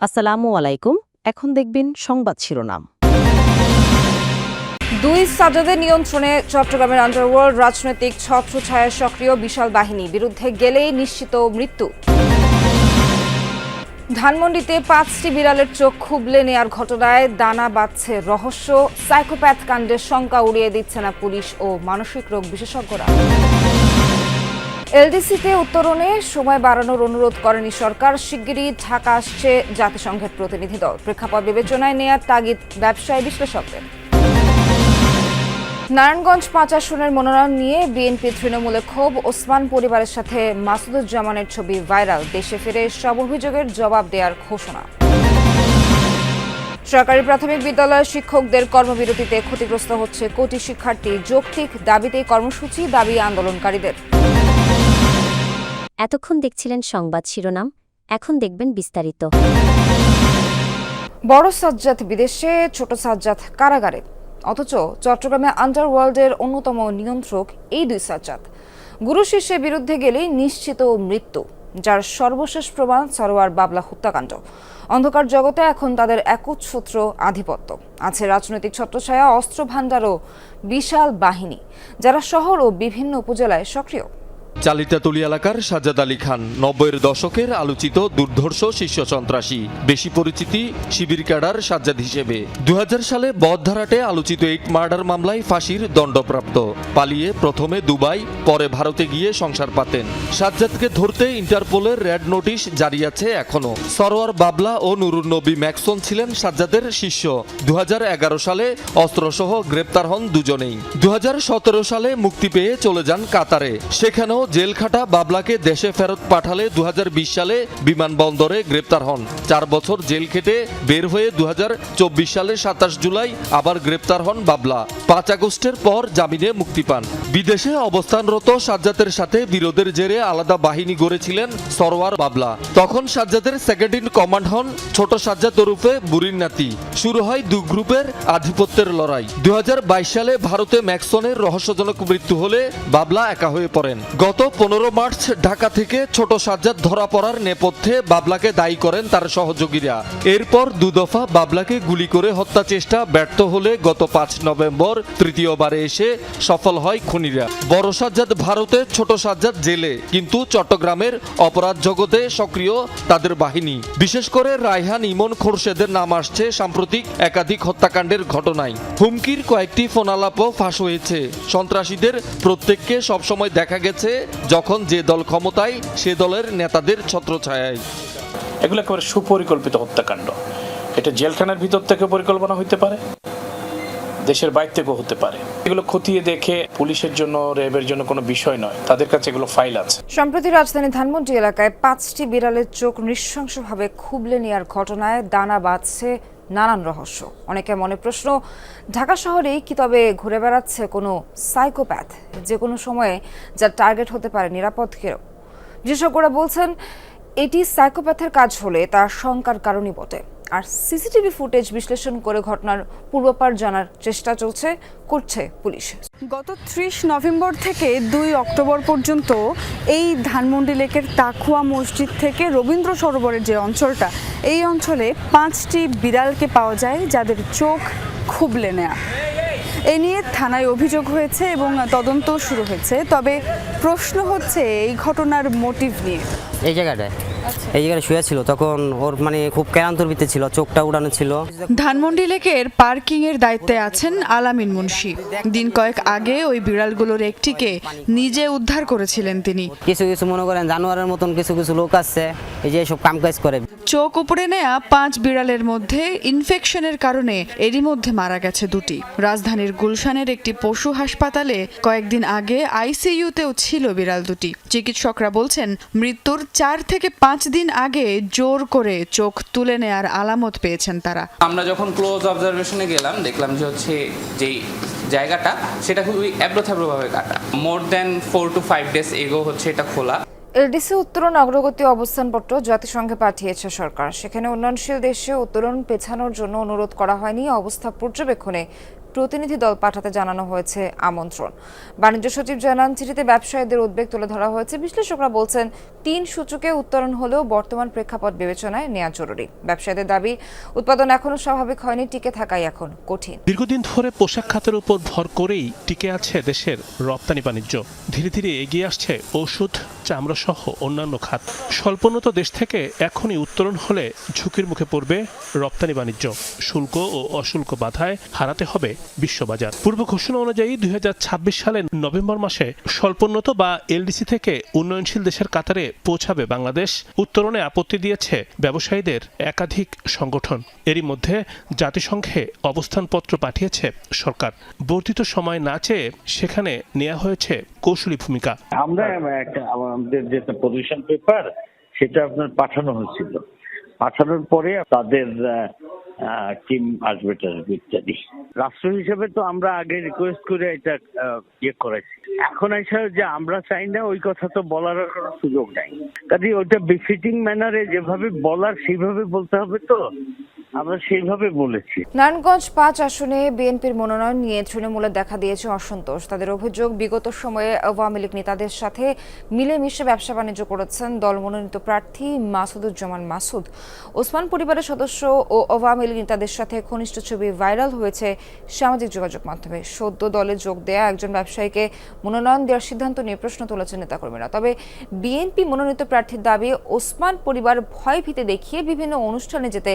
আসসালামু আলাইকুম। এখন দেখবেন সংবাদ শিরোনাম। দুই সাজ্জাদের নিয়ন্ত্রণে চট্টগ্রামের আন্ডারওয়ার্ল্ড রাজনৈতিক ছত্রছায়ার সক্রিয় বিশাল বাহিনী, বিরুদ্ধে গেলেই নিশ্চিত মৃত্যু। ধানমন্ডিতে 5টি বিড়ালের চোখ খুবলে নেয়ার ঘটনায় দানা বাঁধছে রহস্য। সাইকোপ্যাথ কাণ্ডের শঙ্কা উড়িয়ে দিচ্ছে না পুলিশ ও মানসিক রোগ বিশেষজ্ঞরা। এলডিসিতে উত্তরণে সময় বাড়ানোর অনুরোধ করেনি সরকার। শিগগিরই ঢাকা আসছে জাতিসংঘের প্রতিনিধি দল। প্রেক্ষাপট বিবেচনায় নেয়ার তাগিদ ব্যবসায়ী বিশ্লেষকদের। নারায়ণগঞ্জ 5 আসনের মনোনয়ন নিয়ে বিএনপি তৃণমূলে ক্ষোভ। ওসমান পরিবারের সাথে মাসুদুজ্জামানের ছবি ভাইরাল। দেশে ফিরে সব অভিযোগের জবাব দেওয়ার ঘোষণা। সরকারি প্রাথমিক বিদ্যালয়ের শিক্ষকদের কর্মবিরতিতে ক্ষতিগ্রস্ত হচ্ছে কোটি শিক্ষার্থী। যৌক্তিক দাবিতেই কর্মসূচি, দাবি আন্দোলনকারীদের। এতক্ষণ দেখছিলেন সংবাদ শিরোনাম, এখন দেখবেন বিস্তারিত। বড় সাজ্জাদ বিদেশে, ছোট সাজ্জাদ কারাগারে। অথচ চট্টগ্রামে আন্ডারওয়ার্ল্ডের অন্যতম নিয়ন্ত্রক এই দুই সাজ্জাদ গুরু শিষ্যের বিরুদ্ধে গেলেই নিশ্চিত মৃত্যু, যার সর্বশেষ প্রমাণ সরোয়ার বাবলা হত্যাকাণ্ড। অন্ধকার জগতে এখন তাদের একচ্ছত্র আধিপত্য। আছে রাজনৈতিক ছত্রছায়া, অস্ত্র ভাণ্ডার ও বিশাল বাহিনী, যারা শহর ও বিভিন্ন উপজেলায় সক্রিয়। চালিতাতুলি এলাকার সাজ্জাদ আলী খান 90-এর দশকের আলোচিত দুর্ধর্ষ শীর্ষ সন্ত্রাসী, বেশি পরিচিতি শিবির ক্যাডার সাজ্জাদ হিসেবে। 2000 সালে বদধারাটে আলোচিত 8 মার্ডার মামলায় ফাঁসির দণ্ডপ্রাপ্ত। পালিয়ে প্রথমে দুবাই, পরে ভারতে গিয়ে সংসার পাতেন। সাজ্জাদকে ধরতে ইন্টারপোলের রেড নোটিশ জারি আছে এখনো। সরোয়ার বাবলা ও নুরুন নবী ম্যাকসন ছিলেন সাজ্জাদের শিষ্য। 2011 সালে অস্ত্রসহ গ্রেপ্তার হন দুজনেই। 2017 সালে মুক্তি পেয়ে চলে যান কাতারে। সেখানেও জেল খাটা বাবলাকে দেশে ফেরত পাঠালে 2020 সালে বিমানবন্দরে গ্রেপ্তার হন। 4 বছর জেল খেটে বের হয়ে 2024 সালের 27 জুলাই আবার গ্রেপ্তার হন বাবলা। 5 আগস্টের পর জামিনে মুক্তি পান। বিদেশে অবস্থানরত সাজ্জাদের সাথে বিরোধের জেরে আলাদা বাহিনী গড়েছিলেন সরোয়ার বাবলা। তখন সাজ্জাদের সেকেন্ড ইন কমান্ড হন ছোট সাজ্জাদ ওরফে বুড়ির নাতি। শুরু হয় দু গ্রুপের আধিপত্যের লড়াই। 2022 সালে ভারতে ম্যাকসনের রহস্যজনক মৃত্যু হলে বাবলা একা হয়ে পড়েন। গত 15 মার্চ ঢাকা থেকে ছোট সাজ্জাদ ধরা পড়ার নেপথ্যে বাবলাকে দায়ী করেন তার সহযোগীরা। এরপর দুদফা বাবলাকে গুলি করে হত্যা চেষ্টা ব্যর্থ হলে গত 5 নভেম্বর তৃতীয়বারে এসে সফল হয় খুনিরা। বড় সাজ্জাদ ভারতে, ছোট সাজ্জাদ জেলে, কিন্তু চট্টগ্রামের অপরাধ জগতে সক্রিয় তাদের বাহিনী। বিশেষ করে রায়হান, ইমন, খোরশেদের নাম আসছে সাম্প্রতিক একাধিক হত্যাকাণ্ডের ঘটনায়। হুমকির কয়েকটি ফোনালাপও ফাঁস হয়েছে। সন্ত্রাসীদের প্রত্যেককে সবসময় দেখা গেছে যখন যে দল ক্ষমতায় সে দলের নেতাদের ছত্রছায়ায়। এগুলো একেবারে সুপরিকল্পিত হত্যাকাণ্ড। এটা জেলখানার ভিতর থেকে পরিকল্পনা হতে পারে, দেশের বাইরে থেকেও হতে পারে। এগুলো খতিয়ে দেখে পুলিশের জন্য, র্যাবের জন্য কোনো বিষয় নয়, তাদের কাছে এগুলো ফাইল আছে। সম্প্রতি রাজধানী ধানমন্ডি এলাকায় 5টি বিড়ালের চোখ নৃশংসভাবে খুবলে নেওয়ার ঘটনায় দানা বাঁধছে নানান রহস্য। অনেকে মনে প্রশ্ন, ঢাকা শহরেই কি তবে ঘুরে বেড়াচ্ছে কোনো সাইকোপ্যাথ, যে কোনো সময়ে যার টার্গেট হতে পারে নিরাপদকেও? বিশেষজ্ঞরা বলছেন এটি সাইকোপ্যাথের কাজ হলে তার শঙ্কার কারণই বটে। আর সিসিটিভি ফুটেজ বিশ্লেষণ করে ঘটনার পূর্বাপর জানার চেষ্টা করছে পুলিশ। গত 30 নভেম্বর থেকে 2 অক্টোবর পর্যন্ত এই ধানমন্ডি লেকের তাকুয়া মসজিদ থেকে রবীন্দ্র সরোবরের যে অঞ্চলটা, এই অঞ্চলে 5টি বিড়ালকে পাওয়া যায় যাদের চোখ খুবলে নেয়া। এ নিয়ে থানায় অভিযোগ হয়েছে এবং তদন্ত শুরু হয়েছে। তবে প্রশ্ন হচ্ছে এই ঘটনার মোটিভ নিয়ে। এই জায়গাটায় শুয়ে ছিল, তখন ওর খুব ক্লান্তর্বিতে ছিল, চোখটা উড়ানো ছিল। ধানমন্ডি লেকের পার্কিং এর দায়িত্বে আছেন আলামিন মুন্সি। দিন কয়েক আগে ওই বিড়ালগুলোর একটিকে নিজে উদ্ধার করেছিলেন তিনি। কিছু মনে করেন জানোয়ারের মতন কিছু লোক আছে এই যে সব কাজ করে। চোখ উপড়ে নেয়া 5 বিড়ালের মধ্যে ইনফেকশনের কারণে এরই মধ্যে মারা গেছে 2টি। রাজধানীর গুলশানের একটি পশু হাসপাতালে কয়েকদিন আগে আইসিইউতেও ছিল বিড়াল 2টি। চিকিৎসকরা বলছেন মৃত্যুর 4 থেকে 5 দিন আগে জোর করে চোখ তুলে নেয়ার আলামত পেয়েছেন তারা। আমরা যখন ক্লোজ অবজারভেশনে গেলাম, দেখলাম যে যেই জায়গাটা সেটা খুবই অ্যাব্রোথ্যাব্রোভাবে কাটা। More than 4 to 5 days ago এটা খোলা। এলডিসি উত্তরণ অগ্রগতি অবস্থানপত্র জাতিসংঘে পাঠিয়েছে সরকার। সেখানে উন্নয়নশীল দেশে উত্তরণ পেছানোর জন্য অনুরোধ করা হয়নি, অবস্থা পর্যবেক্ষণে প্রতিনিধি দল পাঠাতে জানানো হয়েছে আমন্ত্রণ। বাণিজ্য সচিব জানান, চিঠিতে ব্যবসায়ীদের উদ্বেগ তুলে ধরা হয়েছে। বিশ্লেষকরা বলছেন, 3 সূচকে উত্তরণ হলেও বর্তমান প্রেক্ষাপট বিবেচনায় নেওয়া জরুরি। ব্যবসায়ীদের দাবি, উৎপাদন এখনো স্বাভাবিক হয়নি, টিকে থাকাই এখন কঠিন। দীর্ঘদিন ধরে পোশাক খাতের উপর ভর করেই টিকে আছে দেশের রপ্তানি বাণিজ্য। ধীরে ধীরে এগিয়ে আসছে ওষুধ, চামড়া সহ অন্যান্য খাত। স্বল্পোন্নত দেশ থেকে এখনই উত্তরণ হলে ঝুঁকির মুখে পড়বে রপ্তানি বাণিজ্য। শুল্ক ও অশুল্ক বাধায় হারাতে হবে বিশ্ববাজার। পূর্ব ঘোষণা অনুযায়ী 2026 সালের নভেম্বর মাসে স্বল্পোন্নত বা এলডিসি থেকে উন্নয়নশীল দেশের কাতারে পৌঁছাবে বাংলাদেশ। উত্তরণে আপত্তি দিয়েছে ব্যবসায়ীদের একাধিক সংগঠন। এরই মধ্যে জাতিসংঘে অবস্থানপত্র পাঠিয়েছে সরকার। বর্ধিত সময় না চেয়ে সেখানে নেওয়া হয়েছে কৌশলী ভূমিকা। আমরা আমাদের যেটা পজিশন পেপার সেটা আপনার পাঠানো হয়েছিল। পাঠানোর পরে তাদের টিম আসবে ইত্যাদি। রাষ্ট্র হিসেবে তো আমরা আগে রিকোয়েস্ট করে এটা করেছি। এখন এসে যে আমরা চাই না ওই কথা তো বলার কোনো সুযোগ নাই। কাজে ওইটা বিফিটিং ম্যানারে যেভাবে বলার সেইভাবে বলতে হবে, তো আমরা সেইভাবে বলেছি। নারায়ণগঞ্জ 5 আসনে বিএনপির মনোনয়ন নিয়ে তৃণমূলে দেখা দিয়েছে অসন্তোষ। তাদের অভিযোগ, বিগত সময়ে আওয়ামী লীগ নেতাদের সাথে মিলেমিশে ব্যবসা বাণিজ্য করেছেন দল মনোনীত প্রার্থী মাসুদুজ্জামান মাসুদ। ওসমান পরিবারের সদস্য ও আওয়ামী লীগ নেতাদের সাথে ঘনিষ্ঠ ছবি ভাইরাল হয়েছে সামাজিক যোগাযোগ মাধ্যমে। সদ্য দলে যোগ দেয়া একজন ব্যবসায়ীকে মনোনয়ন দেওয়ার সিদ্ধান্ত নিয়ে প্রশ্ন তুলেছেন নেতাকর্মীরা। তবে বিএনপি মনোনীত প্রার্থীর দাবি, ওসমান পরিবার ভয় ভীতি দেখিয়ে বিভিন্ন অনুষ্ঠানে যেতে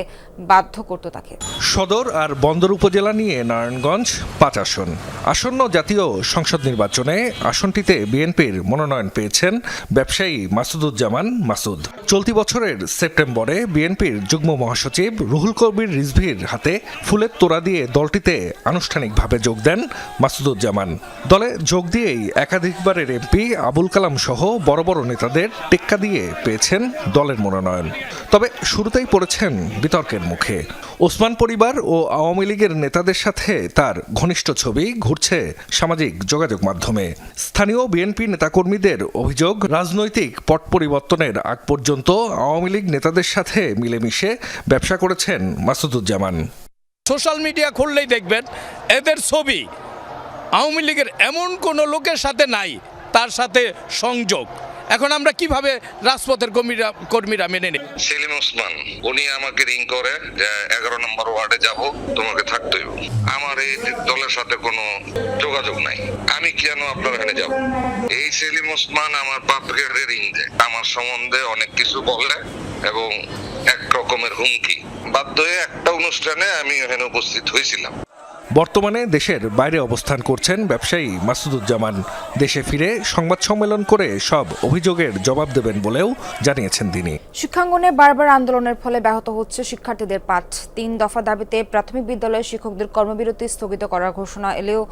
বাধ্য করত তাকে। সদর আর বন্দর উপজেলা নিয়ে নারায়ণগঞ্জ 5 আসন। আসন্ন জাতীয় সংসদ নির্বাচনে আসনটিতে বিএনপির মনোনয়ন পেয়েছেন ব্যবসায়ী মাসুদুজ্জামান মাসুদ। চলতি বছরের সেপ্টেম্বরে বিএনপির যুগ্ম মহাসচিব রুহুল কবির রিজভীর হাতে ফুলের তোড়া দিয়ে দলটিতে আনুষ্ঠানিকভাবে যোগ দেন মাসুদুজ্জামান। দলে যোগ দিয়েই একাধিকবারের এমপি আবুল কালাম সহ বড় বড় নেতাদের টেক্কা দিয়ে পেয়েছেন দলের মনোনয়ন। তবে শুরুতেই পড়েছেন বিতর্কের মুখে। ওসমান পরিবার ও আওয়ামী লীগের নেতাদের সাথে তার ঘনিষ্ঠ ছবি ঘুরছে সামাজিক যোগাযোগ মাধ্যমে। স্থানীয় বিএনপি নেতাকর্মীদের অভিযোগ, রাজনৈতিক পট পরিবর্তনের আগ পর্যন্ত আওয়ামী লীগ নেতাদের সাথে মিলেমিশে ব্যবসা করেছেন মাসুদুজ্জামান। সোশ্যাল মিডিয়া খুললেই দেখবেন এদের ছবি আওয়ামী লীগের এমন কোনো লোকের সাথে নাই তার সাথে সংযোগ। এখন আমরা কিভাবে রাজপথের কর্মীরা মেনে নেই? সেলিম ওসমান উনি আমাকে রিং করে যে 11 নম্বর ওয়ার্ডে যাব, তোমাকে থাকতে হবে। আমার এই দলের সাথে কোনো যোগাযোগ নাই, আমি কেন আপনার এখানে যাব? এই সেলিম ওসমান আমার বাপকে রিং দেয়, আমার সম্বন্ধে অনেক কিছু বলে এবং এক রকমের হুমকি। বাধ্য হয়ে একটা অনুষ্ঠানে আমি এখানে উপস্থিত হয়েছিলাম। বর্তমানে দেশের বাইরে অবস্থান করছেন ব্যবসায়ী মাসুদুজ্জামান। দেশে ফিরে সংবাদ সম্মেলন করে সব অভিযোগের জবাব দেবেন বলেও জানিয়েছেন তিনি। শিক্ষাঙ্গনে বারবার আন্দোলনের ফলে ব্যাহত হচ্ছে শিক্ষার্থীদের পাঠ। 3 দফা দাবিতে প্রাথমিক বিদ্যালয়ের শিক্ষকদের কর্মবিরতি স্থগিত করার ঘোষণা এলেও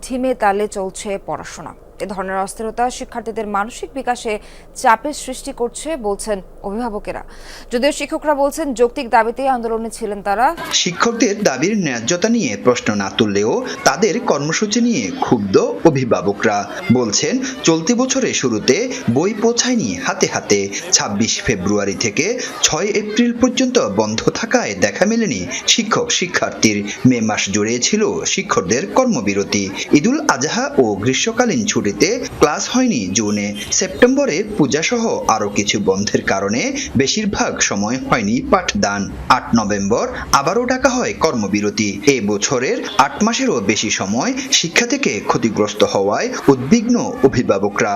ধিমে তালে চলছে পড়াশোনা। এ ধরনের অস্থিরতা শিক্ষার্থীদের মানসিক বিকাশে চাপের সৃষ্টি করছে বলছেন অভিভাবকেরা। যদিও শিক্ষকরা বলছেন যৌক্তিক দাবিতেই আন্দোলনে ছিলেন তারা। শিক্ষকদের দাবির ন্যায্যতা নিয়ে প্রশ্ন না তুললেও তাদের কর্মসূচি নিয়ে ক্ষুব্ধ অভিভাবকরা। বলছেন, চলতি বছরের শুরুতে বই পৌঁছায়নি হাতে হাতে। 26 ফেব্রুয়ারি থেকে 6 এপ্রিল পর্যন্ত বন্ধ থাকায় দেখা মেলেনি শিক্ষক শিক্ষার্থীর। মে মাস জুড়ে ছিল শিক্ষকদের কর্মবিরতি। ঈদুল আজহা ও গ্রীষ্মকালীন ছুটিতে ক্লাস হয়নি জুনে। সেপ্টেম্বরে পূজাসহ আরো কিছু বন্ধের কারণে বেশিরভাগ সময় হয়নি পাঠদান। 8 নভেম্বর আবারও ডাকা হয় কর্মবিরতি। এ বছরের 8 মাসেরও বেশি সময় শিক্ষা থেকে ক্ষতিগ্রস্ত হওয়ায় উদ্বিগ্ন অভিভাবকরা।